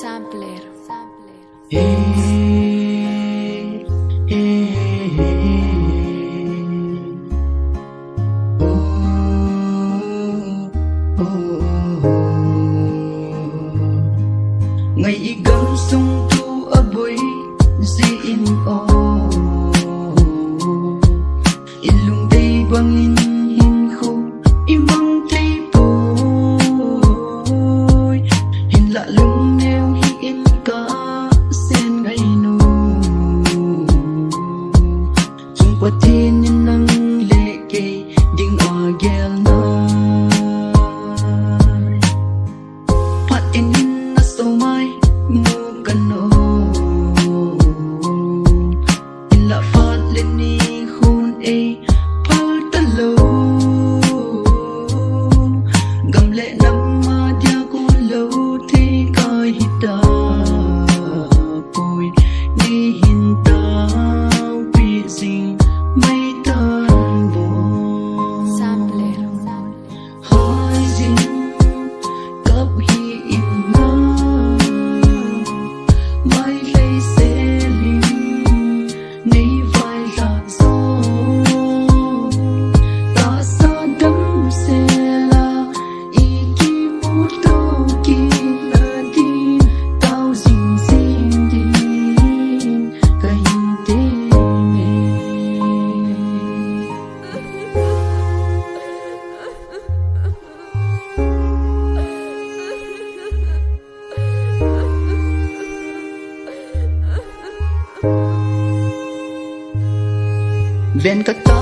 Sampler. Ngày igam sung tu aboy zin o ilung day bangin hin ko imang tay boy hin la lung neo hin ka sen ngày no chung patin nang leke ding agel na pat in na so mai mu kano illa fat leni hun e pal talo gamle namma dia ko lo thi kai hita pui ni hin ta pi sing mai tan bo Sampler. hai jin kap hi in na mai lay se lim nei vai la so ta sa dam se la iki mu to ki na din tao jin sin din ka hin te me ven kata